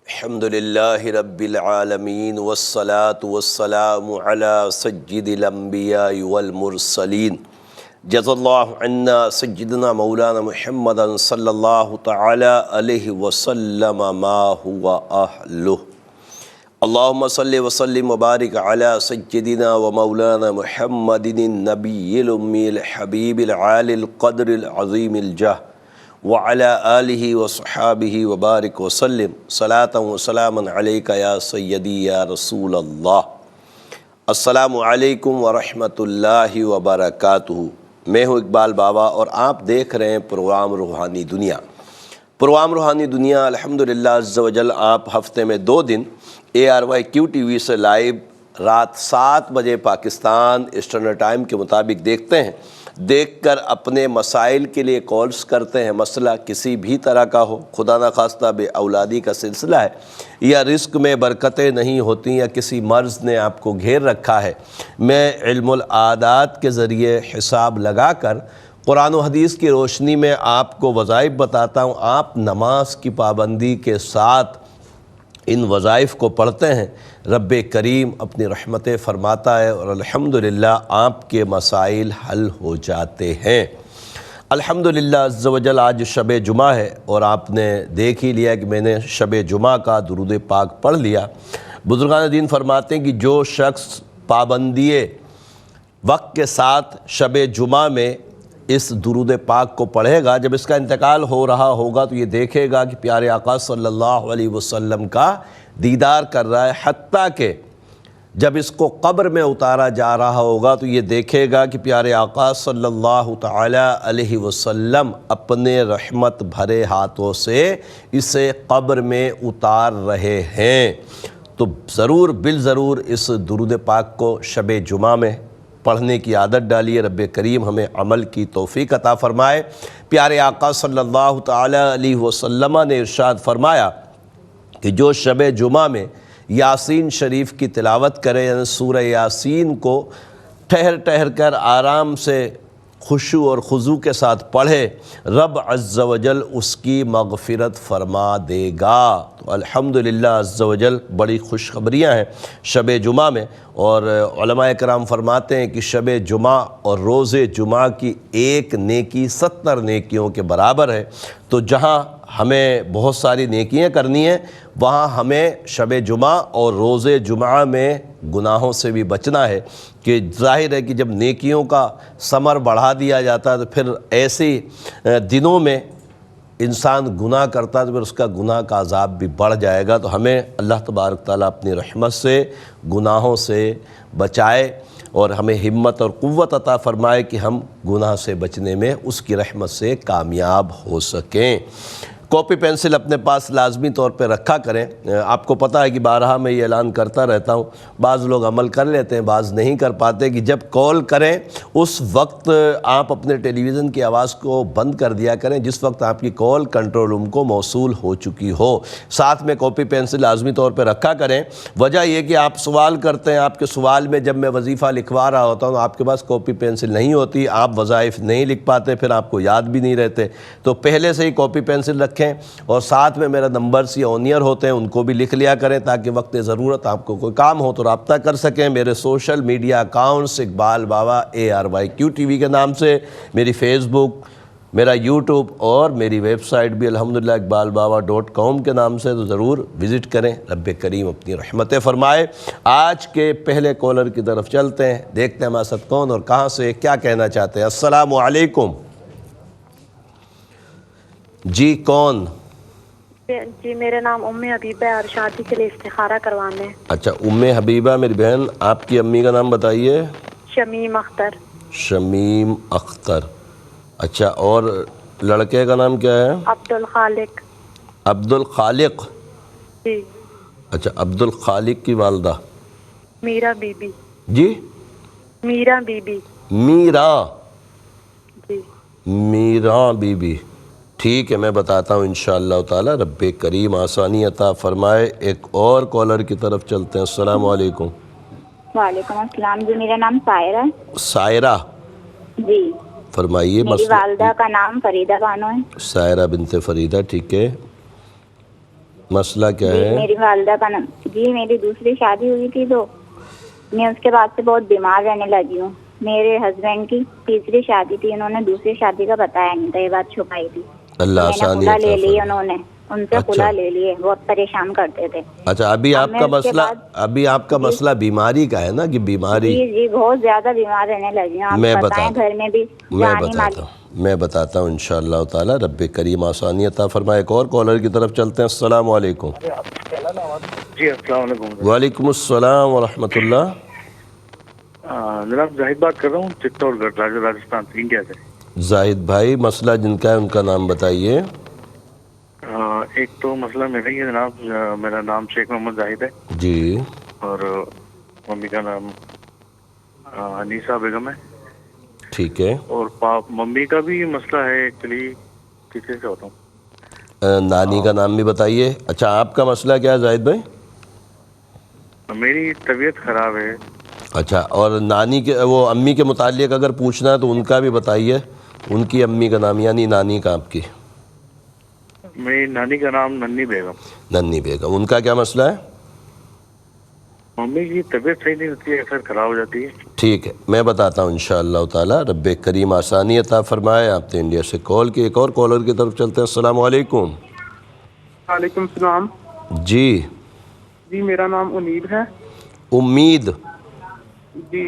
الحمدللہ رب العالمین والصلاة والسلام علی سید الانبیاء والمرسلین جزا اللہ عنا سیدنا مولانا محمد صلی اللہ تعالی علیہ وسلم ما هو اہلہ۔ اللہم صلی وسلم وبارک علی سیدنا و مولانا محمد النبی الامی الحبیب العالی القدر العظیم الجاہ وعلى آلہ وصحابہ وبارک وسلم صلاۃ وسلام علیک یا سیدی یا رسول اللہ۔ السلام علیکم ورحمۃ اللہ وبرکاتہ۔ میں ہوں اقبال بابا اور آپ دیکھ رہے ہیں پروگرام روحانی دنیا۔ پروگرام روحانی دنیا الحمدللہ عز و جل آپ ہفتے میں 2 دن ARYQ ٹی وی سے لائیو رات 7 بجے پاکستان اسٹینڈرڈ ٹائم کے مطابق دیکھتے ہیں۔ دیکھ کر اپنے مسائل کے لیے کالز کرتے ہیں، مسئلہ کسی بھی طرح کا ہو، خدا نخواستہ بے اولادی کا سلسلہ ہے یا رزق میں برکتیں نہیں ہوتی یا کسی مرض نے آپ کو گھیر رکھا ہے، میں علم العادات کے ذریعے حساب لگا کر قرآن و حدیث کی روشنی میں آپ کو وظائف بتاتا ہوں۔ آپ نماز کی پابندی کے ساتھ ان وظائف کو پڑھتے ہیں، رب کریم اپنی رحمتیں فرماتا ہے اور الحمدللہ آپ کے مسائل حل ہو جاتے ہیں۔ الحمدللہ عز و جل آج شب جمعہ ہے اور آپ نے دیکھ ہی لیا کہ میں نے شب جمعہ کا درود پاک پڑھ لیا۔ بزرگان دین فرماتے ہیں کہ جو شخص پابندی وقت کے ساتھ شب جمعہ میں اس درود پاک کو پڑھے گا، جب اس کا انتقال ہو رہا ہوگا تو یہ دیکھے گا کہ پیارے آقا صلی اللہ علیہ وسلم کا دیدار کر رہا ہے، حتیٰ کہ جب اس کو قبر میں اتارا جا رہا ہوگا تو یہ دیکھے گا کہ پیارے آقا صلی اللہ تعالی علیہ وسلم اپنے رحمت بھرے ہاتھوں سے اسے قبر میں اتار رہے ہیں۔ تو ضرور بالضرور اس درود پاک کو شب جمعہ میں پڑھنے کی عادت ڈالیے۔ رب کریم ہمیں عمل کی توفیق عطا فرمائے۔ پیارے آقا صلی اللہ تعالی علیہ وسلم نے ارشاد فرمایا کہ جو شب جمعہ میں یاسین شریف کی تلاوت کرے، یعنی سورہ یاسین کو ٹھہر ٹھہر کر آرام سے خشوع اور خضوع کے ساتھ پڑھے، رب عز و جل اس کی مغفرت فرما دے گا۔ تو الحمدللہ عز و جل بڑی خوشخبریاں ہیں شب جمعہ میں، اور علماء کرام فرماتے ہیں کہ شب جمعہ اور روز جمعہ کی ایک نیکی 70 نیکیوں کے برابر ہے۔ تو جہاں ہمیں بہت ساری نیکیاں کرنی ہیں، وہاں ہمیں شب جمعہ اور روز جمعہ میں گناہوں سے بھی بچنا ہے، کہ ظاہر ہے کہ جب نیکیوں کا ثمر بڑھا دیا جاتا ہے تو پھر ایسے دنوں میں انسان گناہ کرتا ہے تو پھر اس کا گناہ کا عذاب بھی بڑھ جائے گا۔ تو ہمیں اللہ تبارک تعالیٰ اپنی رحمت سے گناہوں سے بچائے اور ہمیں ہمت اور قوت عطا فرمائے کہ ہم گناہ سے بچنے میں اس کی رحمت سے کامیاب ہو سکیں۔ کاپی پینسل اپنے پاس لازمی طور پہ رکھا کریں۔ آپ کو پتہ ہے کہ بارہا میں یہ اعلان کرتا رہتا ہوں، بعض لوگ عمل کر لیتے ہیں، بعض نہیں کر پاتے، کہ جب کال کریں اس وقت آپ اپنے ٹیلی ویژن کی آواز کو بند کر دیا کریں جس وقت آپ کی کال کنٹرول روم کو موصول ہو چکی ہو۔ ساتھ میں کاپی پینسل لازمی طور پہ رکھا کریں۔ وجہ یہ کہ آپ سوال کرتے ہیں، آپ کے سوال میں جب میں وظیفہ لکھوا رہا ہوتا ہوں آپ کے پاس کاپی پینسل نہیں ہوتی، آپ وظائف نہیں لکھ پاتے، پھر آپ کو یاد بھی نہیں رہتے۔ تو پہلے سے ہی کاپی پینسل رکھیں، اور ساتھ میں میرا نمبرز یا اونیئر ہوتے ہیں ان کو بھی لکھ لیا کریں تاکہ وقت ضرورت آپ کو کوئی کام ہو تو رابطہ کر سکیں۔ میرے سوشل میڈیا اکاؤنٹس اقبال بابا ARYQ ٹی وی کے نام سے، میری فیس بک، میرا یوٹیوب اور میری ویب سائٹ بھی الحمدللہ اقبالبابا.com کے نام سے، تو ضرور وزٹ کریں۔ رب کریم اپنی رحمتیں فرمائے۔ آج کے پہلے کالر کی طرف چلتے ہیں، دیکھتے ہیں ہمارے ساتھ کون اور کہاں سے کیا کہنا چاہتے ہیں۔ السلام علیکم۔ جی کون؟ جی میرا نام حبیبہ ہے اور شادی کے لیے استخارہ کروانا ہے۔ اچھا حبیبہ میری بہن، آپ کی امی کا نام بتائیے۔ شمیم اختر۔ شمیم اختر۔ اچھا، اور لڑکے کا نام کیا ہے؟ عبدالخالق۔ عبدالخالق؟ جی۔ اچھا، عبدالخالق کی والدہ؟ میرا بی بی۔ جی؟ میرا بی بی۔ میرا؟ جی۔ میرا بی بی، ٹھیک ہے، میں بتاتا ہوں انشاءاللہ تعالی۔ رب کریم آسانی عطا فرمائے۔ ایک اور کالر کی طرف چلتے ہیں۔ السلام علیکم۔ وعلیکم السلام۔ جی میرا نام سائرہ ہے۔ سائرہ؟ جی۔ فرمائیے۔ میری والدہ کا نام فریدہ بانو ہے۔ سائرہ بنت فریدہ، ٹھیک ہے، مسئلہ کیا جی ہے؟ میری والدہ کا نام جی میری دوسری شادی ہوئی تھی تو میں اس کے بعد سے بہت بیمار رہنے لگی ہوں. میرے ہسبینڈ کی تیسری شادی تھی, انہوں نے دوسری شادی کا بتایا نہیں تھا, یہ بات چھپائی تھی. اللہ میں نے آسانی خلا عطا لے لی, فرمائے. انہوں نے ان سے اچھا خلا لے لیے, بہت پریشان کرتے تھے. اچھا, ابھی اب آپ میں کا اس کے مسئلہ بعد ابھی آپ کا جی مسئلہ بیماری کا ہے نا, کہ بیماری. جی بہت زیادہ بیمار رہنے لگی ہوں. میں آپ بتائیں بتاتا گھر میں بھی جانی مالی. میں بتاتا ہوں انشاءاللہ تعالی. رب کریم آسانی عطا فرمائے. ایک اور کالر کی طرف چلتے ہیں. السلام علیکم. جی السلام علیکم. وعلیکم السلام ورحمۃ اللہ. جناب زاہد بات کر رہا ہوں, چتور گڑھ راجستھان انڈیا سے. زاہد بھائی, مسئلہ جن کا ہے ان کا نام بتائیے. ایک تو مسئلہ میرا ہی ہے جناب, میرا نام شیخ محمد زاہد ہے جی اور ممی کا نام انیسہ بیگم ہے. ٹھیک ہے. اور ممی کا بھی مسئلہ ہے ایکچولی, کسی سے ہوتا ہوں. نانی کا نام بھی بتائیے. اچھا, آپ کا مسئلہ کیا ہے زاہد بھائی؟ میری طبیعت خراب ہے. اچھا, اور نانی کے وہ امی کے متعلق اگر پوچھنا ہے تو ان کا بھی بتائیے. ان کی امی کا نام, یعنی نانی کا آپ کی. میری نانی کا نام ننی بیگم. ننی بیگم, ان کا کیا مسئلہ ہے؟ ممی کی طبیعت صحیح نہیں ہوتی ہے, اکثر خراب ہو جاتی ہے. ٹھیک ہے, میں بتاتا ہوں انشاءاللہ تعالی. رب کریم آسانی عطا فرمائے. آپ نے انڈیا سے کال کی. ایک اور کالر کی طرف چلتے ہیں. السلام علیکم. وعلیکم السلام. جی جی میرا نام امید ہے. امید. جی,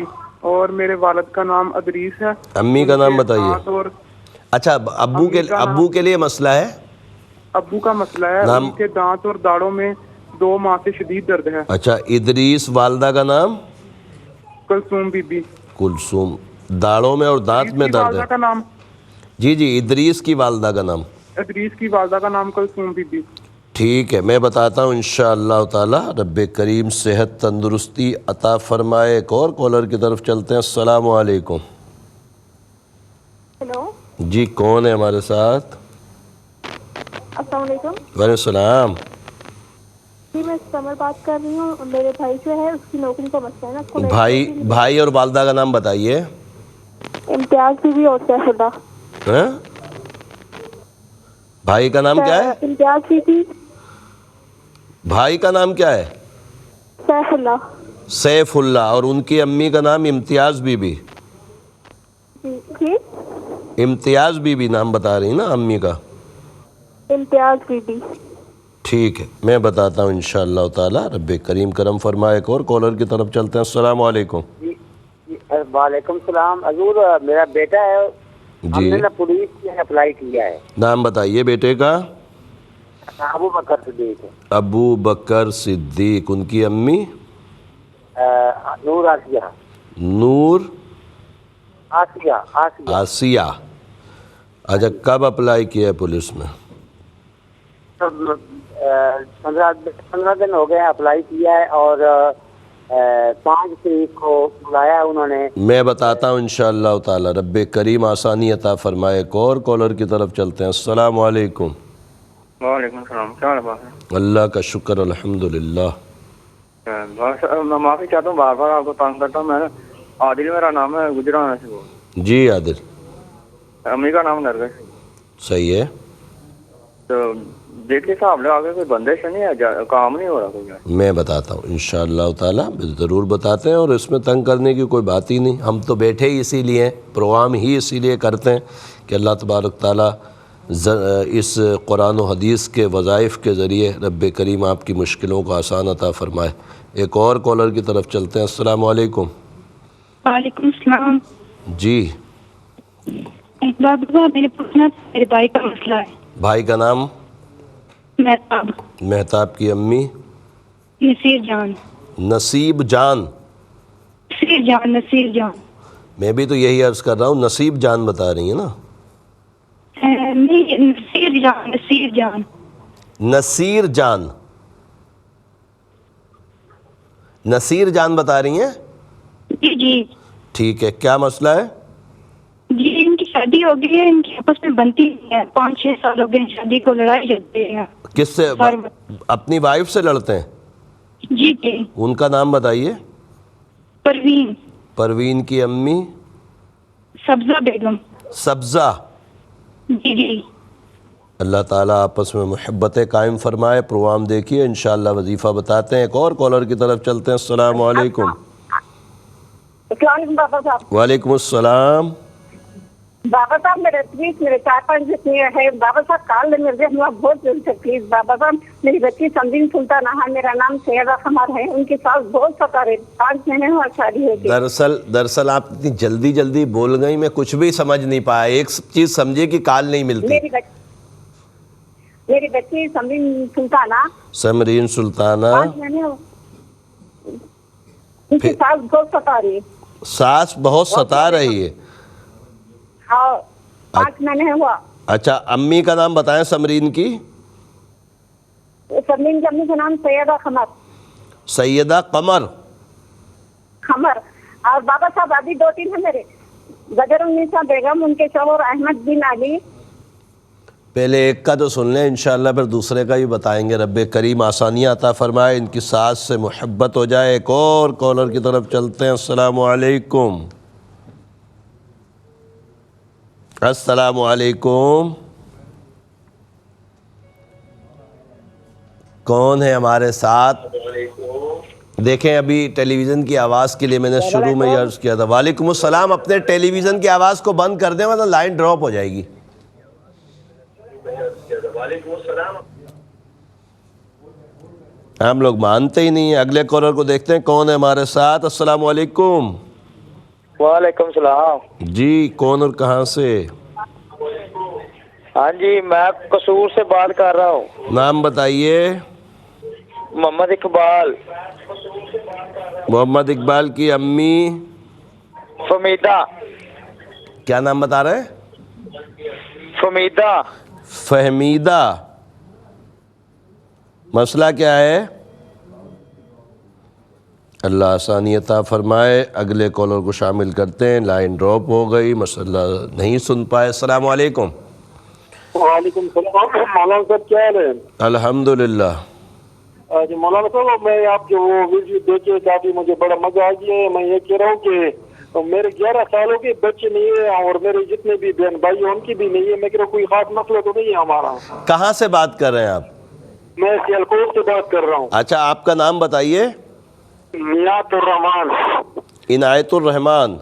اور میرے والد کا نام ادریس ہے. امی ان کا نام کے بتائیے. دانت اور اچھا, ابو کے لیے مسئلہ ہے. ابو کا مسئلہ ہے, نام. ان کے دانت اور داڑوں میں 2 ماہ سے شدید درد ہے. اچھا, ادریس. والدہ کا نام کلثوم بی بی. کلثوم. داڑھوں میں اور دانت ادریس میں کی درد ہے. والدہ کا نام جی جی, ادریس کی والدہ کا نام. ادریس کی والدہ کا نام کلثوم بی بی. ٹھیک ہے, میں بتاتا ہوں انشاءاللہ تعالی. رب کریم صحت تندرستی عطا فرمائے. ایک اور کالر کی طرف چلتے ہیں. السلام علیکم. ہیلو, جی, کون ہے ہمارے ساتھ؟ السلام علیکم. وعلیکم السلام. جی میں سمر بات کر رہی ہوں. میرے بھائی جو ہے اس کی نوکری کا مسئلہ ہے نا, اس کو نئی بھائی اور والدہ کا نام بتائیے. امتیاز بی بی اور سیف اللہ. ہاں, بھائی کا نام کیا ہے؟ امتیاز بی بی. بھائی کا نام کیا ہے؟ سیف اللہ. سیف اللہ. اور ان کی امی کا نام امتیاز be be. G Imtiaz be be نام بتا رہی نا امی کا؟ امتیاز بی بی. ٹھیک ہے, میں بتاتا ہوں انشاءاللہ تعالی. رب کریم کرم فرمائے. ایک اور کالر کی طرف چلتے ہیں. السلام علیکم. جی وعلیکم السلام. حضور میرا بیٹا ہے, ہم جی, نے نا پولیس میں اپلائی کیا ہے. نام بتائیے بیٹے کا. ابو بکر صدیق. ابو بکر صدیق. ان کی امی نور آسیہ. نور آسیہ. آسیہ. اچھا, کب اپلائی کیا ہے پولیس میں؟ 15 دن ہو گئے اپلائی کیا ہے, اور 5 تاریخ کو بلایا انہوں نے. میں بتاتا ہوں انشاءاللہ تعالی. رب کریم آسانی عطا فرمائے. ایک اور کالر کی طرف چلتے ہیں. السلام علیکم. وعلیکم السلام. کیا حال ہے؟ اللہ کا شکر, الحمدللہ. میں معافی چاہتا ہوں, بار بار آپ کو تنگ کرتا ہوں. میں عادل میرا نام ہے, گجران سے بول. جی عادل. امی کا نام نرگس. صحیح ہے. تو دیکھیے صاحب لے آگے کوئی بندش نہیں ہے, کام نہیں ہو رہا کوئی. میں بتاتا ہوں انشاءاللہ تعالی. ضرور بتاتے ہیں, اور اس میں تنگ کرنے کی کوئی بات ہی نہیں. ہم تو بیٹھے ہی اسی لیے, پروگرام ہی اسی لیے کرتے ہیں کہ اللہ تبارک تعالی اس قرآن و حدیث کے وظائف کے ذریعے رب کریم آپ کی مشکلوں کو آسان عطا فرمائے. ایک اور کالر کی طرف چلتے ہیں. السلام علیکم. وعلیکم السلام. جی, ایک بات بتا, میرے پوچھنا میرے بھائی کا مسئلہ ہے. بھائی کا نام؟ مہتاب. مہتاب. کی امی؟ نصیر جان. نصیب جان. نصیر جان. میں بھی تو یہی عرض کر رہا ہوں, نصیب جان بتا رہی ہیں نا؟ نہیں, نصیر جان. نصیر جان. نصیر جان بتا رہی ہیں؟ جی جی. ٹھیک ہے, کیا مسئلہ ہے؟ جی ان کی شادی ہو گئی ہے, ان کی آپس میں بنتی نہیں ہے. 5-6 سال ہو گئے شادی کو, لڑائی جھگڑے ہیں. کس سے؟ اپنی وائف سے لڑتے ہیں؟ جی جی. ان کا نام بتائیے. پروین. پروین. کی امی؟ سبزہ بیگم. سبزہ. جی جی. اللہ تعالیٰ آپس میں محبت قائم فرمائے. پروگرام دیکھیے انشاءاللہ وظیفہ بتاتے ہیں. ایک اور کالر کی طرف چلتے ہیں. السلام علیکم. السلام علیکم بابا صاحب. وعلیکم السلام. بابا صاحب میرے 4-5 ہے بابا صاحب. کال میرے بہت ضرورت ہے پلیز بابا صاحب. میری بچی سمرین سلطانہ ہے, میرا نام سیدہ قمر ہے. ان کی ساس بہت ستا رہے, 5 مہینے ہوا شادی ہو گئی. دراصل آپ اتنی جلدی بول گئی, میں کچھ بھی سمجھ نہیں پایا. ایک چیز سمجھے کہ کال نہیں ملتی. میری بچی سمرین سلطانہ 5 مہینے ہو, ان کی ساس بہت ستا رہی ہے. ساس بہت ستا رہی ہے. ہاں 5 مہینے ہوا. اچھا, امی کا نام بتائیں سمرین کی. سمرین کی امی کا نام سیدہ قمر. سیدہ قمر. اور بابا صاحب ابھی 2-3 ہیں میرے. غدر النساء بیگم, ان کے شوہر احمد بن علی. پہلے ایک کا تو سن لیں انشاءاللہ, پھر دوسرے کا بھی بتائیں گے. رب کریم آسانیاں عطا فرمائے, ان کی ساس سے محبت ہو جائے. ایک اور کالر کی طرف چلتے ہیں. السلام علیکم. السلام علیکم. کون ہے ہمارے ساتھ؟ دیکھیں ابھی ٹیلی ویژن کی آواز کے لیے میں نے شروع میں یہ عرض کیا تھا. وعلیکم السلام. اپنے ٹیلی ویژن کی آواز کو بند کر دیں ورنہ لائن ڈراپ ہو جائے گی. ہم لوگ مانتے ہی نہیں ہیں. اگلے کالر کو دیکھتے ہیں کون ہے ہمارے ساتھ. السلام علیکم. وعلیکم السلام. جی کون اور کہاں سے؟ ہاں جی, میں قصور سے بات کر رہا ہوں. نام بتائیے. محمد اقبال. محمد اقبال کی امی فمیدہ. کیا نام بتا رہے ہیں؟ فمیدہ. فہمیدہ. مسئلہ کیا ہے؟ اللہ آسانی عطا فرمائے. اگلے کالر کو شامل کرتے ہیں. لائن ڈراپ ہو گئی, مسئلہ نہیں سن پائے. السلام علیکم. وعلیکم السلام. مولانا صاحب کیا حال ہے؟ الحمدللہ. جی مولانا صاحب, میں آپ کے وہ ویڈیو دیکھے کافی مجھے بڑا مزہ آ گیا ہے. میں یہ کہہ رہا ہوں کہ میرے 11 سالوں کے بچے نہیں ہیں اور میرے جتنے بھی بہن بھائی ہیں ان کی بھی نہیں ہے. میں کہہ رہا ہوں کوئی خاص مسئلہ تو نہیں ہے ہمارا. کہاں سے بات کر رہے ہیں آپ؟ میں سیالکوٹ سے بات کر رہا ہوں. اچھا, آپ کا نام بتائیے. نیات الرحمان. عنایت الرحمان.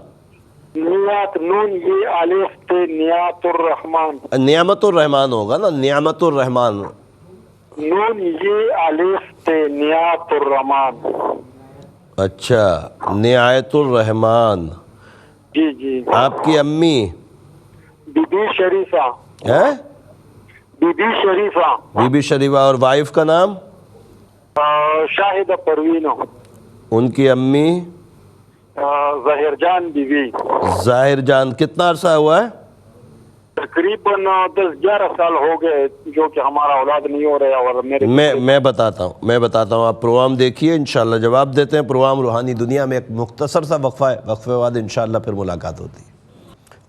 نیات نون یہ الف تے نیات الرحمان. نعمت الرحمان ہوگا نا, نعمت الرحمان. نون یہ الف تے نیات الرحمان. اچھا, نعایت الرحمان. جی جی. آپ کی امی بی بی شریفہ. ہیں؟ بی بی شریفہ. بی بی شریفہ. اور وائف کا نام؟ شاہدہ پروین. ان کی امی ظاہر جان بی بی. ظاہر جان. کتنا عرصہ ہوا ہے؟ تقریباً 10-11 سال ہو گئے جو کہ ہمارا اولاد نہیں ہو رہا. اور میرے میں بتاتا ہوں. آپ پروگرام دیکھیے انشاءاللہ جواب دیتے ہیں. پروگرام روحانی دنیا میں ایک مختصر سا وقفہ ہے, وقفے بعد انشاءاللہ پھر ملاقات ہوتی ہے.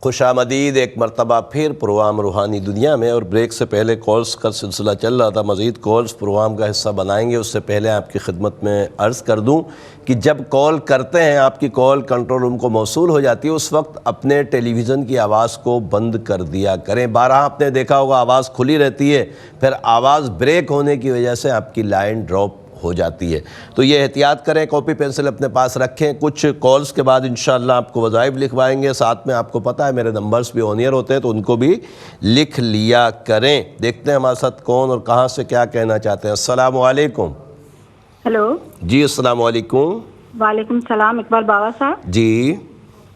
خوش آمدید ایک مرتبہ پھر پروگرام روحانی دنیا میں. اور بریک سے پہلے کالز کا سلسلہ چل رہا تھا. مزید کالز پروگرام کا حصہ بنائیں گے. اس سے پہلے آپ کی خدمت میں عرض کر دوں کہ جب کال کرتے ہیں, آپ کی کال کنٹرول روم کو موصول ہو جاتی ہے, اس وقت اپنے ٹیلی ویژن کی آواز کو بند کر دیا کریں. بارہا آپ نے دیکھا ہوگا آواز کھلی رہتی ہے, پھر آواز بریک ہونے کی وجہ سے آپ کی لائن ڈراپ ہو جاتی ہے. تو یہ احتیاط کریں, کاپی پینسل اپنے پاس رکھیں. کچھ کالز کے بعد انشاءاللہ آپ کو وظائف لکھوائیں گے. ساتھ میں آپ کو پتہ ہے میرے نمبرز بھی آن ایئر ہوتے ہیں, تو ان کو بھی لکھ لیا کریں. دیکھتے ہیں ہمارے ساتھ کون اور کہاں سے کیا کہنا چاہتے ہیں. السلام علیکم. ہیلو. جی السلام علیکم. وعلیکم السلام. اقبال بابا صاحب. جی.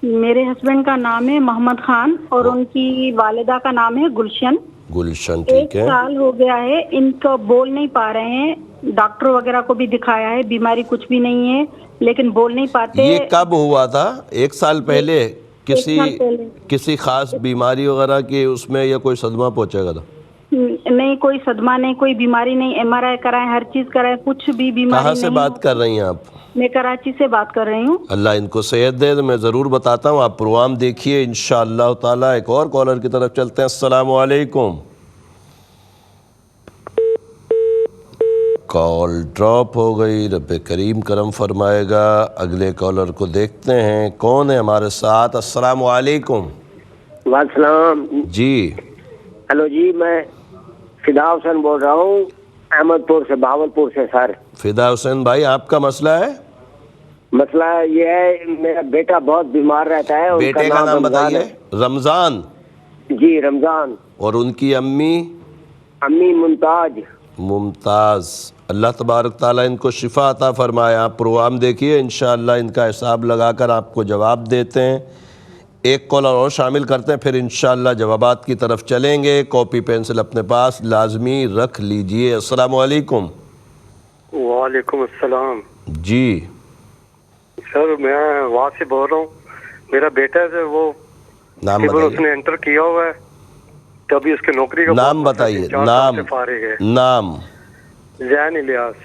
میرے ہسبینڈ کا نام ہے محمد خان اور ان کی والدہ کا نام ہے گلشن. گلشن. ٹھیک ہے. 1 سال ہو گیا ہے, ان کو بول نہیں پا رہے ہیں. ڈاکٹر وغیرہ کو بھی دکھایا ہے, بیماری کچھ بھی نہیں ہے لیکن بول نہیں پاتے. یہ کب ہوا تھا؟ 1 سال پہلے؟ کسی خاص بیماری وغیرہ کی اس میں یا کوئی صدمہ پہنچے گا تھا؟ نہیں, کوئی صدمہ نہیں, کوئی بیماری نہیں. MRI کرائے, ہر چیز کرائے, کچھ بھی بیماری نہیں. کہاں سے بات کر رہی ہیں آپ؟ میں کراچی سے بات کر رہی ہوں. اللہ ان کو صحت دے. میں ضرور بتاتا ہوں, آپ پروگرام دیکھیے انشاءاللہ تعالی. ایک اور کالر کی طرف چلتے ہیں. السلام علیکم. کال ڈراپ ہو گئی. رب کریم کرم فرمائے گا. اگلے کالر کو دیکھتے ہیں کون ہے ہمارے ساتھ. السلام علیکم. وعلیکم السلام. جی. ہلو جی, میں فدا حسین بول رہا ہوں احمد پور سے، بہاولپور سے سر۔ فدا حسین بھائی، آپ کا مسئلہ ہے؟ مسئلہ یہ ہے میرا بیٹا بہت بیمار رہتا ہے، بیٹے کا نام بتائیے۔ رمضان؟ جی رمضان۔ اور ان کی امی؟ امی ممتاز۔ ممتاز۔ اللہ تبارک تعالیٰ ان کو شفا عطا فرمائے۔ آپ پروگرام دیکھیے، انشاءاللہ ان کا حساب لگا کر آپ کو جواب دیتے ہیں۔ ایک کالر اور شامل کرتے ہیں، پھر انشاءاللہ جوابات کی طرف چلیں گے۔ کاپی پینسل اپنے پاس لازمی رکھ لیجئے۔ السلام علیکم۔ وعلیکم السلام۔ جی سر میں وہاں سے بول رہا ہوں، میرا بیٹا ہے وہ نام اس بتائیے۔ نے انٹر کیا ہوا ہے، تو ابھی اس کی نوکری کا نام بتائیے۔ نام؟ فارغ ہے۔ نام؟ زین الیاس۔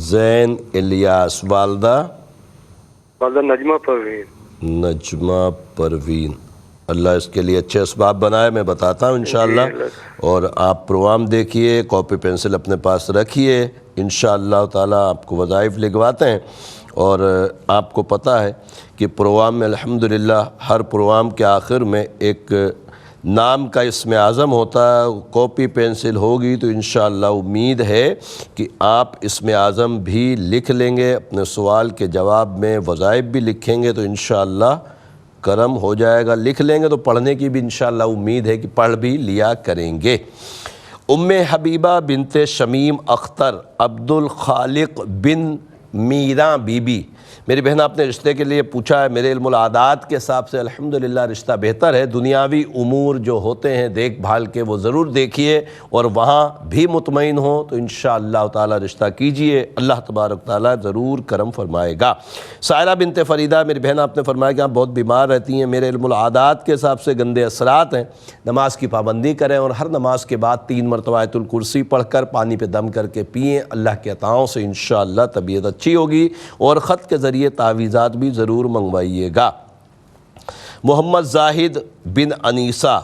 زین الیاس۔ والدہ؟ والدہ نجمہ پروین۔ نجمہ پروین۔ اللہ اس کے لیے اچھے اسباب بنائے، میں بتاتا ہوں انشاءاللہ۔ اور آپ پروگرام دیکھیے، کاپی پینسل اپنے پاس رکھیے، انشاءاللہ تعالیٰ آپ کو وظائف لکھواتے ہیں۔ اور آپ کو پتہ ہے کہ پروگرام میں الحمدللہ ہر پروگرام کے آخر میں ایک نام کا اسم اعظم ہوتا ہے۔ کاپی پینسل ہوگی تو انشاءاللہ امید ہے کہ آپ اسم اعظم بھی لکھ لیں گے، اپنے سوال کے جواب میں وظائف بھی لکھیں گے تو انشاءاللہ کرم ہو جائے گا۔ لکھ لیں گے تو پڑھنے کی بھی انشاءاللہ امید ہے کہ پڑھ بھی لیا کریں گے۔ ام حبیبہ بنت شمیم اختر عبدالخالق بن میراں بی بی، میری بہن آپ نے رشتے کے لیے پوچھا ہے۔ میرے علم العادات کے حساب سے الحمدللہ رشتہ بہتر ہے۔ دنیاوی امور جو ہوتے ہیں دیکھ بھال کے وہ ضرور دیکھیے، اور وہاں بھی مطمئن ہوں تو انشاءاللہ تعالی رشتہ کیجئے، اللہ تبارک تعالیٰ ضرور کرم فرمائے گا۔ سائرہ بنت فریدہ، میری بہن آپ نے فرمایا کہ آپ بہت بیمار رہتی ہیں، میرے علم العادات کے حساب سے گندے اثرات ہیں، نماز کی پابندی کریں اور ہر نماز کے بعد 3 مرتبہ آیت الکرسی پڑھ کر پانی پہ دم کر کے پئیں، اللہ کے عطاؤں سے انشاءاللہ طبیعت اچھی ہوگی۔ اور خط کے ذریعے تعویذات بھی ضرور منگوائیے گا۔ محمد زاہد بن انیسہ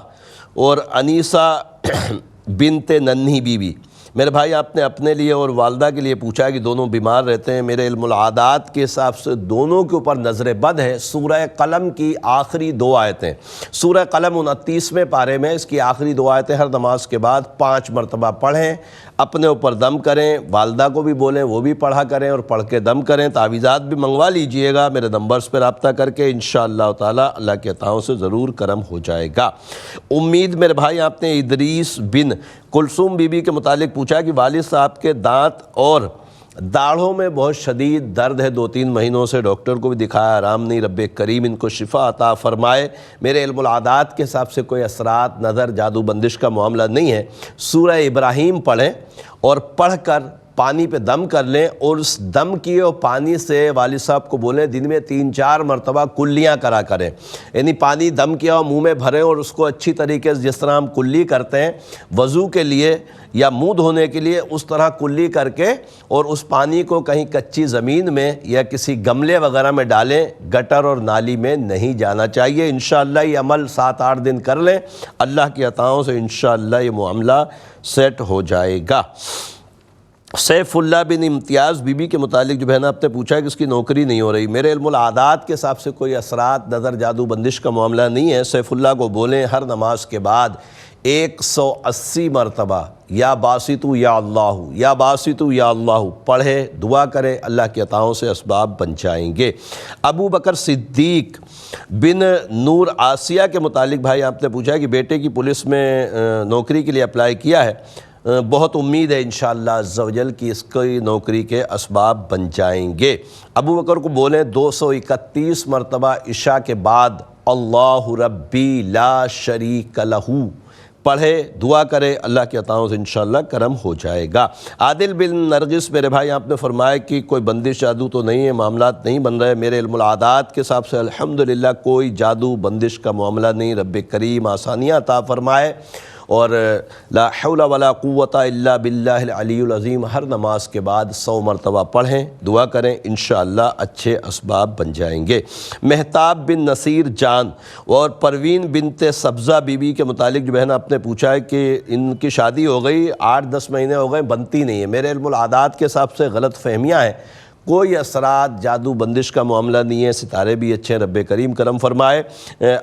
اور انیسہ بنت ننھی بی بی، میرے بھائی آپ نے اپنے لیے اور والدہ کے لیے پوچھا ہے کہ دونوں بیمار رہتے ہیں۔ میرے علم العادات کے حساب سے دونوں کے اوپر نظر بد ہے۔ سورہ قلم کی آخری 2 آیتیں، سورہ قلم 29ویں پارے میں اس کی آخری 2 آیتیں ہر نماز کے بعد 5 مرتبہ پڑھیں، اپنے اوپر دم کریں، والدہ کو بھی بولیں وہ بھی پڑھا کریں اور پڑھ کے دم کریں۔ تعویذات بھی منگوا لیجئے گا میرے نمبرز پہ رابطہ کر کے، انشاءاللہ تعالی اللہ کے عطاؤں سے ضرور کرم ہو جائے گا۔ امید میرے بھائی آپ نے ادریس بن کلثوم بی بی کے متعلق پوچھا کہ والد صاحب کے دانت اور داڑھوں میں بہت شدید درد ہے، 2-3 مہینوں سے ڈاکٹر کو بھی دکھایا، آرام نہیں، رب کریم ان کو شفا عطا فرمائے۔ میرے علم العادات کے حساب سے کوئی اثرات، نظر، جادو بندش کا معاملہ نہیں ہے۔ سورہ ابراہیم پڑھیں اور پڑھ کر پانی پہ دم کر لیں، اور اس دم کیے اور پانی سے والد صاحب کو بولیں دن میں 3-4 مرتبہ کلیاں کرا کریں، یعنی پانی دم کیا اور منہ میں بھریں اور اس کو اچھی طریقے سے، جس طرح ہم کلی کرتے ہیں وضو کے لیے یا منہ دھونے کے لیے، اس طرح کلی کر کے اور اس پانی کو کہیں کچی زمین میں یا کسی گملے وغیرہ میں ڈالیں، گٹر اور نالی میں نہیں جانا چاہیے۔ انشاءاللہ یہ عمل 7-8 دن کر لیں، اللہ کی عطاؤں سے انشاءاللہ یہ معاملہ سیٹ ہو جائے گا۔ سیف اللہ بن امتیاز بی بی کے متعلق جو بہن آپ نے پوچھا ہے کہ اس کی نوکری نہیں ہو رہی، میرے علم العادات کے حساب سے کوئی اثرات، نظر، جادو بندش کا معاملہ نہیں ہے۔ سیف اللہ کو بولیں ہر نماز کے بعد 180 مرتبہ یا باسطو یا اللہ، یا باسطو یا اللہ پڑھے، دعا کرے، اللہ کی عطاؤں سے اسباب بن جائیں گے۔ ابو بکر صدیق بن نور آسیہ کے متعلق بھائی آپ نے پوچھا ہے کہ بیٹے کی پولیس میں نوکری کے لیے اپلائی کیا ہے، بہت امید ہے انشاءاللہ عز و جل کی اس کی نوکری کے اسباب بن جائیں گے۔ ابو بکر کو بولیں 231 مرتبہ عشاء کے بعد اللہ ربی لا شریک لہ پڑھے، دعا کرے، اللہ کے عطاؤں سے انشاءاللہ کرم ہو جائے گا۔ عادل بن نرگس میرے بھائی آپ نے فرمایا کہ کوئی بندش جادو تو نہیں ہے، معاملات نہیں بن رہے، میرے علم العادات کے حساب سے الحمدللہ کوئی جادو بندش کا معاملہ نہیں، رب کریم آسانیاں عطا فرمائے، اور لا حول ولا قوت الا باللہ العلی العظیم ہر نماز کے بعد 100 مرتبہ پڑھیں، دعا کریں، انشاءاللہ اچھے اسباب بن جائیں گے۔ مہتاب بن نصیر جان اور پروین بنت سبزہ بی بی کے متعلق جو بہن آپ نے پوچھا ہے کہ ان کی شادی ہو گئی 8-10 مہینے ہو گئے، بنتی نہیں ہے، میرے علم العادات کے حساب سے غلط فہمیاں ہیں، کوئی اثرات جادو بندش کا معاملہ نہیں ہے، ستارے بھی اچھے ہیں، رب کریم کرم فرمائے۔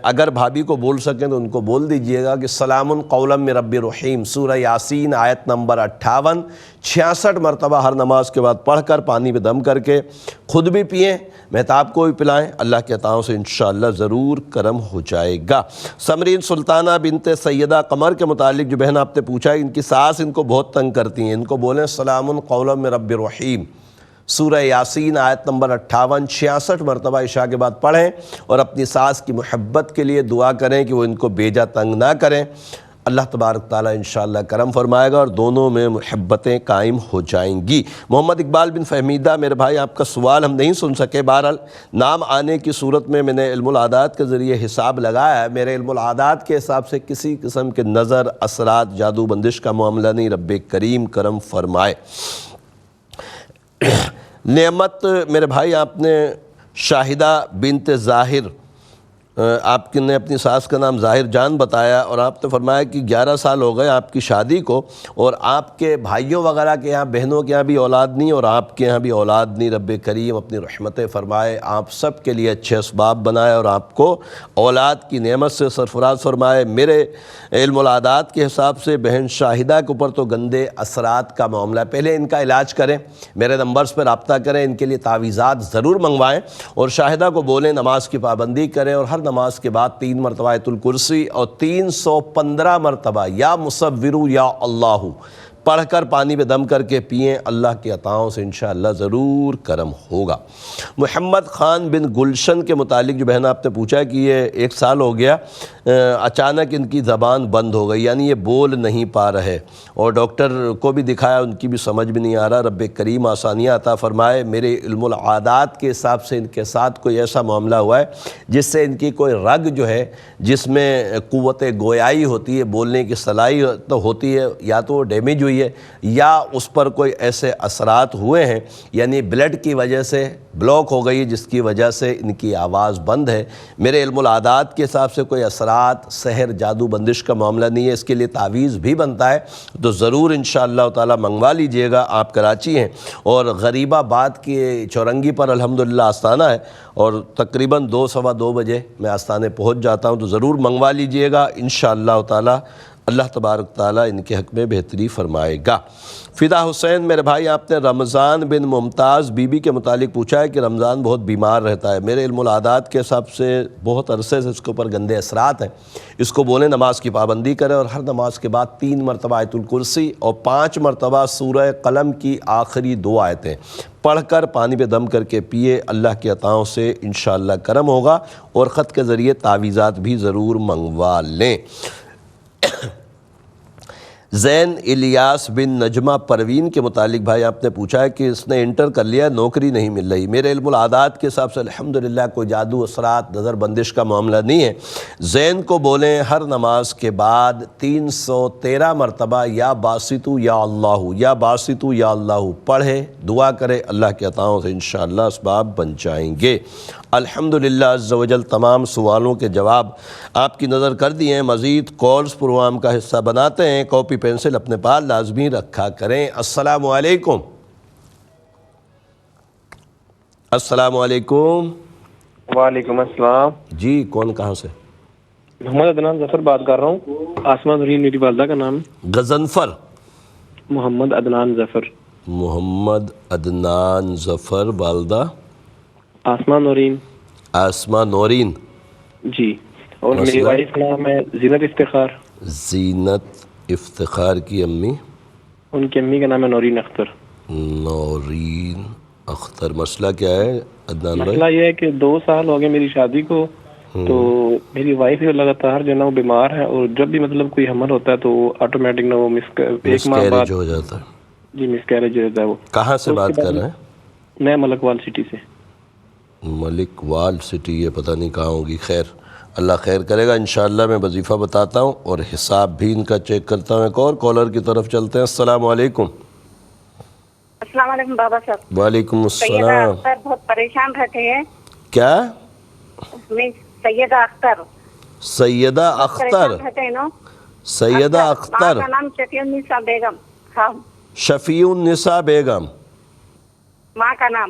اگر بھابھی کو بول سکیں تو ان کو بول دیجئے گا کہ سلام قولا من رب رحیم، سورہ یاسین آیت نمبر 58 66 مرتبہ ہر نماز کے بعد پڑھ کر پانی پہ دم کر کے خود بھی پئیں، مہتاب کو بھی پلائیں، اللہ کے عطاؤں سے انشاءاللہ ضرور کرم ہو جائے گا۔ سمرین سلطانہ بنت سیدہ قمر کے متعلق جو بہن آپ نے پوچھا ہے، ان کی ساس ان کو بہت تنگ کرتی ہیں، ان کو بولیں سلام قولا من رب رحیم، سورہ یاسین آیت نمبر 58 66 مرتبہ عشاء کے بعد پڑھیں اور اپنی ساس کی محبت کے لیے دعا کریں کہ وہ ان کو بیجا تنگ نہ کریں۔ اللہ تبارک تعالیٰ انشاءاللہ کرم فرمائے گا اور دونوں میں محبتیں قائم ہو جائیں گی۔ محمد اقبال بن فہمیدہ، میرے بھائی آپ کا سوال ہم نہیں سن سکے، بہرحال نام آنے کی صورت میں نے علم العادات کے ذریعے حساب لگایا ہے، میرے علم العادات کے حساب سے کسی قسم کے نظر، اثرات، جادو بندش کا معاملہ نہیں، رب کریم کرم فرمائے۔ نعمت میرے بھائی آپ نے شاہدہ بنت ظاہر، آپ نے اپنی ساس کا نام ظاہر جان بتایا اور آپ نے فرمایا کہ 11 سال ہو گئے آپ کی شادی کو اور آپ کے بھائیوں وغیرہ کے یہاں، بہنوں کے یہاں بھی اولاد نہیں اور آپ کے یہاں بھی اولاد نہیں، رب کریم اپنی رحمتیں فرمائے، آپ سب کے لیے اچھے اسباب بنائے اور آپ کو اولاد کی نعمت سے سرفراز فرمائے۔ میرے علم العادات کے حساب سے بہن شاہدہ کے اوپر تو گندے اثرات کا معاملہ ہے، پہلے ان کا علاج کریں، میرے نمبرز پر رابطہ کریں، ان کے لیے تعویذات ضرور منگوائیں اور شاہدہ کو بولیں نماز کی پابندی کریں اور ہر نماز کے بعد 3 مرتبہ آیت الکرسی اور 315 مرتبہ یا مصورو یا اللہ پڑھ کر پانی پہ دم کر کے پئیں، اللہ کی عطاؤں سے انشاءاللہ ضرور کرم ہوگا۔ محمد خان بن گلشن کے متعلق جو بہن آپ نے پوچھا ہے کہ یہ 1 سال ہو گیا، اچانک ان کی زبان بند ہو گئی، یعنی یہ بول نہیں پا رہے اور ڈاکٹر کو بھی دکھایا، ان کی بھی سمجھ میں نہیں آ رہا، رب کریم آسانیاں عطا فرمائے۔ میرے علم العادات کے حساب سے ان کے ساتھ کوئی ایسا معاملہ ہوا ہے جس سے ان کی کوئی رگ جو ہے جس میں قوت گویائی ہوتی ہے، بولنے کی صلاحیت ہوتی ہے، یا تو وہ ڈیمیج ہوئی ہے یا اس پر کوئی ایسے اثرات ہوئے ہیں، یعنی بلڈ کی وجہ سے بلاک ہو گئی جس کی وجہ سے ان کی آواز بند ہے۔ میرے علم العادات کے حساب سے کوئی اثرات، سحر، جادو بندش کا معاملہ نہیں ہے، اس کے لیے تعویذ بھی بنتا ہے تو ضرور انشاءاللہ تعالی منگوا لیجئے گا۔ آپ کراچی ہیں اور غریب آباد کی چورنگی پر الحمدللہ آستانہ ہے اور تقریباً 2 سوا 2 بجے میں آستانے پہنچ جاتا ہوں، تو ضرور منگوا لیجئے گا انشاءاللہ تعالی، اللہ تبارک تعالیٰ ان کے حق میں بہتری فرمائے گا۔ فدا حسین میرے بھائی آپ نے رمضان بن ممتاز بی بی کے متعلق پوچھا ہے کہ رمضان بہت بیمار رہتا ہے، میرے علم العادات کے حساب سے بہت عرصے سے اس کے اوپر گندے اثرات ہیں، اس کو بولیں نماز کی پابندی کرے اور ہر نماز کے بعد 3 مرتبہ آیت الکرسی اور 5 مرتبہ سورہ قلم کی آخری 2 آیتیں پڑھ کر پانی پہ دم کر کے پیے، اللہ کی عطاؤں سے انشاءاللہ کرم ہوگا اور خط کے ذریعے تعویذات بھی ضرور منگوا لیں۔ زین الیاس بن نجمہ پروین کے متعلق بھائی آپ نے پوچھا ہے کہ اس نے انٹر کر لیا، نوکری نہیں مل رہی۔ میرے علم العادات کے حساب سے الحمدللہ کوئی جادو اثرات، نظر بندش کا معاملہ نہیں ہے۔ زین کو بولیں ہر نماز کے بعد 313 مرتبہ یا باسطو یا اللہ، یا باسطو یا اللہ پڑھے، دعا کرے، اللہ کے عطاؤں سے انشاءاللہ اسباب بن جائیں گے۔ الحمدللہ عز و جل تمام سوالوں کے جواب آپ کی نظر کر دیے ہیں، مزید کالز پروگرام کا حصہ بناتے ہیں، کاپی پینسل اپنے پاس لازمی رکھا کریں۔ السلام علیکم۔ السلام علیکم۔ وعلیکم السلام جی کون کہاں سے؟ محمد عدنان ظفر بات کر رہا ہوں، آسمان نورین میری والدہ کا نام ہے۔ غضنفر محمد عدنان ظفر۔ محمد عدنان ظفر، والدہ آسمان نورین۔ آسمان نورین جی، اور میری وائف کا نام ہے زینت افتخار۔ زینت افتخار کی امی؟ ان کی امی کا نام ہے نورین اختر۔ نورین اختر۔ مسئلہ کیا ہے عدنان بھائی؟ مسئلہ یہ ہے کہ 2 سال ہو گئے میری شادی کو، تو میری وائف لگاتار جو ہے نا وہ بیمار ہے اور جب بھی مطلب کوئی حمل ہوتا ہے تو وہ آٹومیٹک نا وہ ایک ماہ بعد ہو جاتا ہے۔ جی مس کیریج ہوتا ہے۔ وہ کہاں سے بات کر رہے ہیں؟ میں ملک وال سٹی سے۔ ملک وال سٹی، یہ پتہ نہیں کہاں ہوگی، خیر اللہ خیر کرے گا انشاءاللہ۔ میں وظیفہ بتاتا ہوں اور حساب بھی ان کا چیک کرتا ہوں۔ ایک اور کالر کی طرف چلتے ہیں۔ السلام علیکم۔ السلام علیکم بابا صاحب۔ وعلیکم سیدہ السلام۔ اختر بہت پریشان رہتے ہیں۔ کیا؟ سیدہ اختر۔ سیدہ اختر؟ رہتے ہیں نا؟ سیدہ اختر۔ ماں کا نام شفیع النساء بیگم۔ ہاں شفیع النساء بیگم۔ ماں کا نام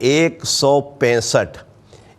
165।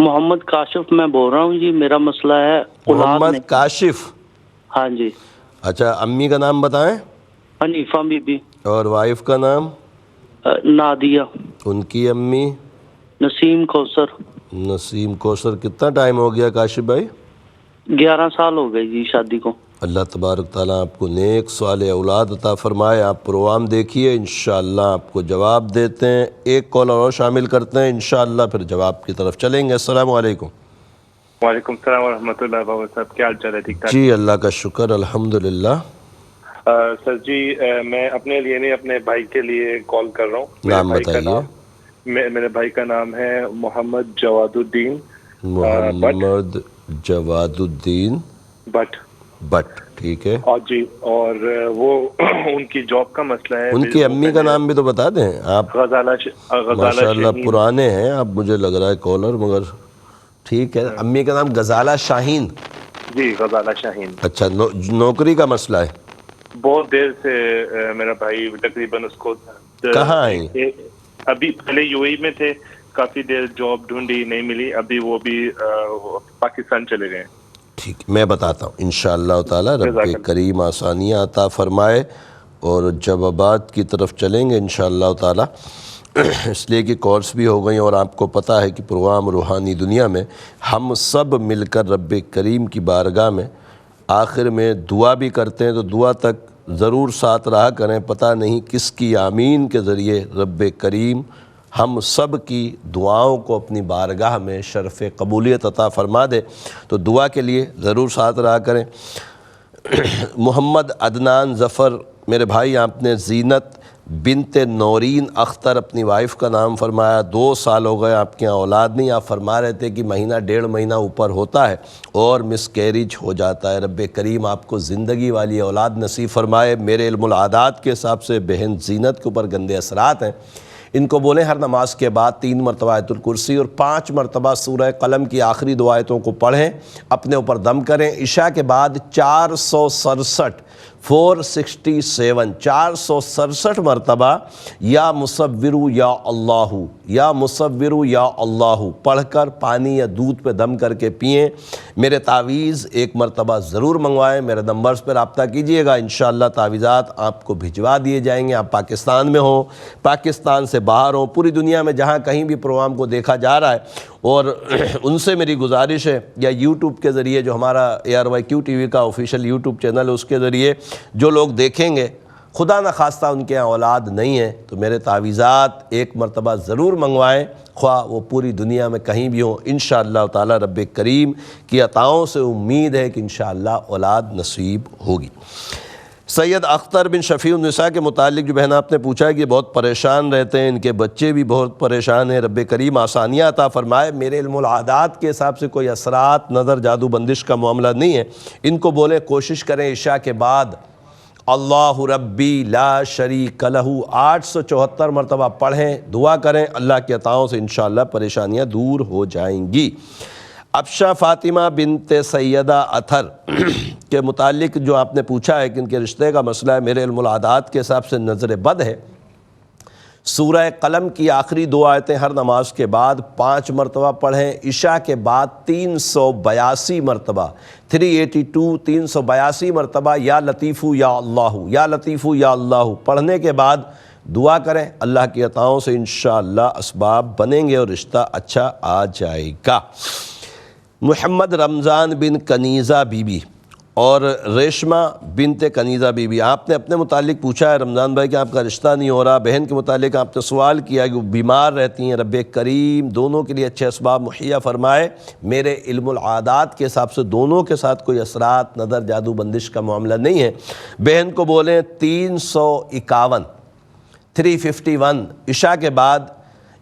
محمد کاشف میں بول رہا ہوں جی. میرا مسئلہ ہے اولاد محمد نہیں. کاشف. ہاں جی. اچھا امی کا نام بتائیں. حنیفہ بی بی. اور وائف کا نام؟ نادیہ. ان کی امی؟ نسیم کوثر. نسیم کوثر. کتنا ٹائم ہو گیا کاشف بھائی؟ 11 سال ہو گئے جی شادی کو. اللہ تبارک تعالیٰ آپ کو نیک صالح اولاد عطا فرمائے. آپ پروگرام دیکھیے، انشاءاللہ آپ کو جواب دیتے ہیں. ایک کال اور شامل کرتے ہیں، انشاءاللہ پھر جواب کی طرف چلیں گے. السلام علیکم. وعلیکم السلام ورحمۃ اللہ وبرکاتہ. صاحب کیا حال چال ہے؟ ٹھیک ٹھاک جی اللہ کا شکر الحمدللہ. سر جی میں اپنے لیے نہیں اپنے بھائی کے لیے کال کر رہا ہوں. نام بتائیے. میرے بھائی کا نام ہے محمد جواد الدین. محمد جواد الدین بٹ. ٹھیک ہے. اور جی اور وہ ان کی جاب کا مسئلہ ہے. ان کی امی کا نام بھی تو بتا دیں آپ. ماشاء اللہ پرانے ہیں آپ، مجھے لگ رہا ہے کالر، مگر ٹھیک ہے. امی کا نام غزالہ شاہین. جی غزالہ شاہین. اچھا نوکری کا مسئلہ ہے. بہت دیر سے میرا بھائی تقریباً اس کو کہاں آئیں؟ ابھی پہلے یو اے میں تھے، کافی دیر جاب ڈھونڈی نہیں ملی، ابھی وہ بھی پاکستان چلے گئے. ٹھیک میں بتاتا ہوں. انشاءاللہ تعالی رب کریم آسانیاں عطا فرمائے اور جوابات کی طرف چلیں گے انشاءاللہ تعالی. اس لیے کہ کالس بھی ہو گئیں اور آپ کو پتہ ہے کہ پروگرام روحانی دنیا میں ہم سب مل کر رب کریم کی بارگاہ میں آخر میں دعا بھی کرتے ہیں، تو دعا تک ضرور ساتھ رہا کریں. پتہ نہیں کس کی آمین کے ذریعے رب کریم ہم سب کی دعاؤں کو اپنی بارگاہ میں شرف قبولیت عطا فرما دے. تو دعا کے لیے ضرور ساتھ رہا کریں. محمد عدنان ظفر میرے بھائی، آپ نے زینت بنت نورین اختر اپنی وائف کا نام فرمایا. 2 سال ہو گئے آپ کے یہاں اولاد نہیں. آپ فرما رہے تھے کہ مہینہ 1.5 مہینہ اوپر ہوتا ہے اور مس کیریج ہو جاتا ہے. رب کریم آپ کو زندگی والی اولاد نصیب فرمائے. میرے علم العادات کے حساب سے بہن زینت کے اوپر گندے اثرات ہیں. ان کو بولیں ہر نماز کے بعد 3 مرتبہ آیت الکرسی اور 5 مرتبہ سورہ قلم کی آخری 2 آیتوں کو پڑھیں، اپنے اوپر دم کریں. عشاء کے بعد 467 مرتبہ یا مصورو یا اللہ یا مصورو یا اللہ پڑھ کر پانی یا دودھ پہ دم کر کے پئیں. میرے تعویذ 1 مرتبہ ضرور منگوائیں. میرے نمبرز پر رابطہ کیجئے گا، انشاءاللہ تعویذات آپ کو بھجوا دیے جائیں گے. آپ پاکستان میں ہوں، پاکستان سے باہر ہوں، پوری دنیا میں جہاں کہیں بھی پروگرام کو دیکھا جا رہا ہے، اور ان سے میری گزارش ہے یا یوٹیوب کے ذریعے جو ہمارا ARYQ TV کا آفیشیل یوٹیوب چینل ہے اس کے ذریعے جو لوگ دیکھیں گے، خدا نخواستہ ان کے یہاں اولاد نہیں ہے، تو میرے تعویذات 1 مرتبہ ضرور منگوائیں، خواہ وہ پوری دنیا میں کہیں بھی ہوں. انشاءاللہ تعالی رب کریم کی عطاؤں سے امید ہے کہ انشاءاللہ اولاد نصیب ہوگی. سید اختر بن شفیع النساء کے متعلق جو بہن آپ نے پوچھا ہے کہ بہت پریشان رہتے ہیں، ان کے بچے بھی بہت پریشان ہیں. رب کریم آسانیاں عطا فرمائے. میرے علم العادات کے حساب سے کوئی اثرات، نظر، جادو بندش کا معاملہ نہیں ہے. ان کو بولیں کوشش کریں عشاء کے بعد اللہ ربی لا شریک لہ 874 مرتبہ پڑھیں، دعا کریں. اللہ کی عطاؤں سے انشاءاللہ پریشانیاں دور ہو جائیں گی. ابشا فاطمہ بنت سیدہ اطہر کے متعلق جو آپ نے پوچھا ہے کہ ان کے رشتے کا مسئلہ ہے، میرے علم العادات کے حساب سے نظر بد ہے. سورہ قلم کی آخری 2 آیتیں ہر نماز کے بعد 5 مرتبہ پڑھیں. عشاء کے بعد 382 مرتبہ 382 مرتبہ یا لطیفو یا اللہ یا لطیفو یا اللہ پڑھنے کے بعد دعا کریں. اللہ کی عطاؤں سے انشاءاللہ اسباب بنیں گے اور رشتہ اچھا آ جائے گا. محمد رمضان بن کنیزہ بی بی اور ریشمہ بنت کنیزہ بی بی، آپ نے اپنے متعلق پوچھا ہے رمضان بھائی کہ آپ کا رشتہ نہیں ہو رہا. بہن کے متعلق آپ نے سوال کیا کہ وہ بیمار رہتی ہیں. رب کریم دونوں کے لیے اچھے اسباب مہیا فرمائے. میرے علم العادات کے حساب سے دونوں کے ساتھ کوئی اثرات، نظر، جادو بندش کا معاملہ نہیں ہے. بہن کو بولیں 351 عشاء کے بعد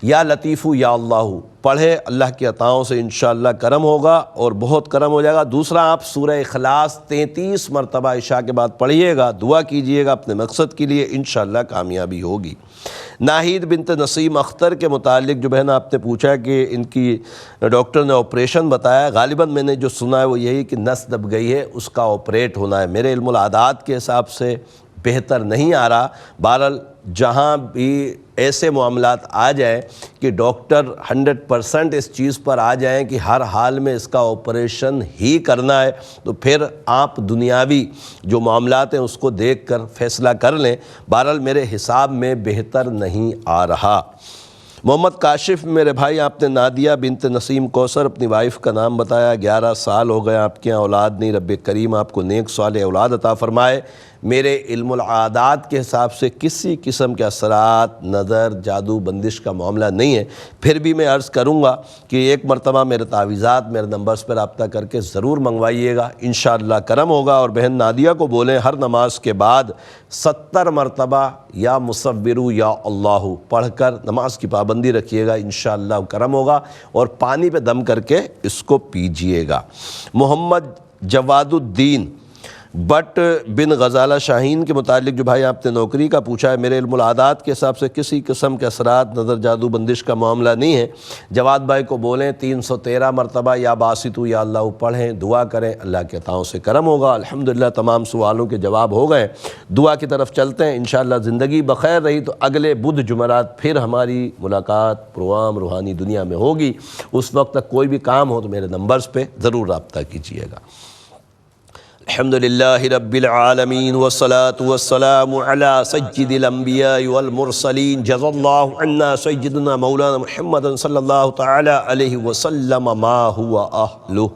یا لطیفو یا اللہ پڑھے. اللہ کی عطاؤں سے انشاءاللہ کرم ہوگا اور بہت کرم ہو جائے گا. دوسرا آپ سورہ اخلاص 33 مرتبہ عشاء کے بعد پڑھیے گا، دعا کیجئے گا اپنے مقصد کے لیے، انشاءاللہ کامیابی ہوگی. ناہید بنت نسیم اختر کے متعلق جو بہن آپ نے پوچھا کہ ان کی ڈاکٹر نے آپریشن بتایا، غالباً میں نے جو سنا ہے وہ یہی کہ نس دب گئی ہے، اس کا آپریٹ ہونا ہے. میرے علم العادات کے حساب سے بہتر نہیں آ رہا. بہرحال جہاں بھی ایسے معاملات آ جائیں کہ ڈاکٹر 100% اس چیز پر آ جائیں کہ ہر حال میں اس کا آپریشن ہی کرنا ہے، تو پھر آپ دنیاوی جو معاملات ہیں اس کو دیکھ کر فیصلہ کر لیں۔ بہرحال میرے حساب میں بہتر نہیں آ رہا۔ محمد کاشف، میرے بھائی آپ نے نادیہ بنت نسیم کوثر اپنی وائف کا نام بتایا، 11 سال ہو گئے آپ کے یہاں اولاد نہیں، رب کریم آپ کو نیک صالح اولاد عطا فرمائے۔ میرے علم العادات کے حساب سے کسی قسم کے اثرات، نظر، جادو، بندش کا معاملہ نہیں ہے، پھر بھی میں عرض کروں گا کہ ایک مرتبہ میرے تعویذات میرے نمبرز پر رابطہ کر کے ضرور منگوائیے گا، انشاءاللہ کرم ہوگا۔ اور بہن نادیہ کو بولیں ہر نماز کے بعد 70 مرتبہ یا مصورو یا اللہ پڑھ کر نماز کی پابندی رکھیے گا، انشاءاللہ کرم ہوگا، اور پانی پہ دم کر کے اس کو پیجئے گا۔ محمد جواد الدین بٹ بن غزالہ شاہین کے متعلق جو بھائی آپ نے نوکری کا پوچھا ہے، میرے علم العادات کے حساب سے کسی قسم کے اثرات، نظر، جادو، بندش کا معاملہ نہیں ہے۔ جواد بھائی کو بولیں 313 مرتبہ یا باسطو یا اللہ پڑھیں، دعا کریں، اللہ کے عطاؤں سے کرم ہوگا۔ الحمدللہ تمام سوالوں کے جواب ہو گئے، دعا کی طرف چلتے ہیں۔ انشاءاللہ زندگی بخیر رہی تو اگلے بدھ جمعرات پھر ہماری ملاقات پروگرام روحانی دنیا میں ہوگی۔ اس وقت تک کوئی بھی کام ہو تو میرے نمبرز پہ ضرور رابطہ کیجیے گا۔ الحمدللہ رب العالمین والصلاة والسلام علی سید الانبیاء والمرسلین، جزا اللہ عنا سیدنا مولانا محمد صلی اللہ تعالی علیہ وسلم ما هو اہلہ۔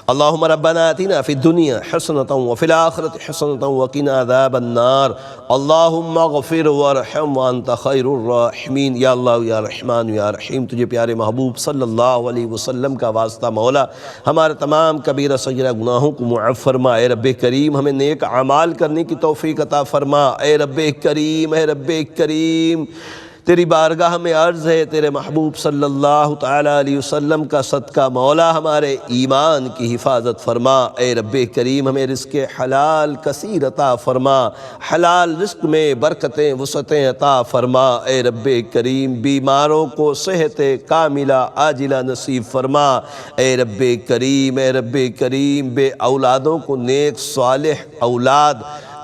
اللہم ربنا آتنا فی الدنیا حسنة وفی الآخرة حسنة وقنا عذاب النار، اللہم اغفر وارحم وانت خیر الراحمین۔ یا اللہ یا رحمان یا رحیم، تجھے پیارے محبوب صلی اللہ علیہ وسلم کا واسطہ مولا، ہمارے تمام کبیرہ صغیرہ گناہوں کو معاف فرما۔ اے رب کریم ہمیں نیک اعمال کرنے کی توفیق عطا فرما۔ اے رب کریم، اے رب کریم، تیری بارگاہ میں عرض ہے، تیرے محبوب صلی اللہ تعالیٰ علیہ وسلم کا صدقہ مولا ہمارے ایمان کی حفاظت فرما۔ اے رب کریم ہمیں رزق حلال کثیر عطا فرما، حلال رزق میں برکتیں وسعتیں عطا فرما۔ اے رب کریم بیماروں کو صحت کاملہ عاجلہ نصیب فرما۔ اے رب کریم، اے رب کریم بے اولادوں کو نیک صالح اولاد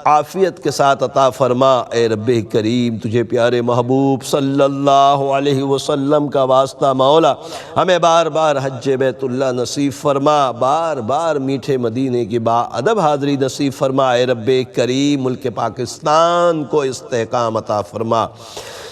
عافیت کے ساتھ عطا فرما۔ اے رب کریم تجھے پیارے محبوب صلی اللہ علیہ وسلم کا واسطہ مولا ہمیں بار بار حج بیت اللہ نصیب فرما، بار بار میٹھے مدینے کی با ادب حاضری نصیب فرما۔ اے رب کریم ملک پاکستان کو استحکام عطا فرما۔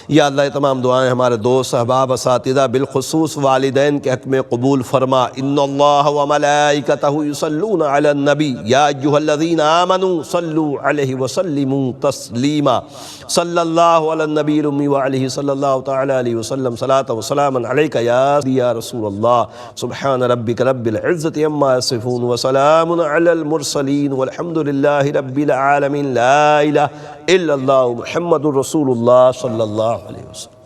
یا اللہ یہ تمام دعائیں ہمارے دوست احباب اساتذہ بالخصوص والدین کے حق میں قبول فرما۔ ان اللہ وملائکتہ یصلون علی النبی یا ایھا الذین آمنوا صلوا علیہ وسلموا تسلیما۔ صلی اللہ علی النبی الامی وعلیہ صلی اللہ تعالی علیہ وسلم صلاۃ وسلاما علیک یا رسول اللہ۔ سبحان ربک رب العزۃ عما یصفون وسلام علی المرسلین والحمد للہ رب العالمین۔ لا الہ الا اللہ محمد رسول اللہ صلی اللہ علیہ وسلم۔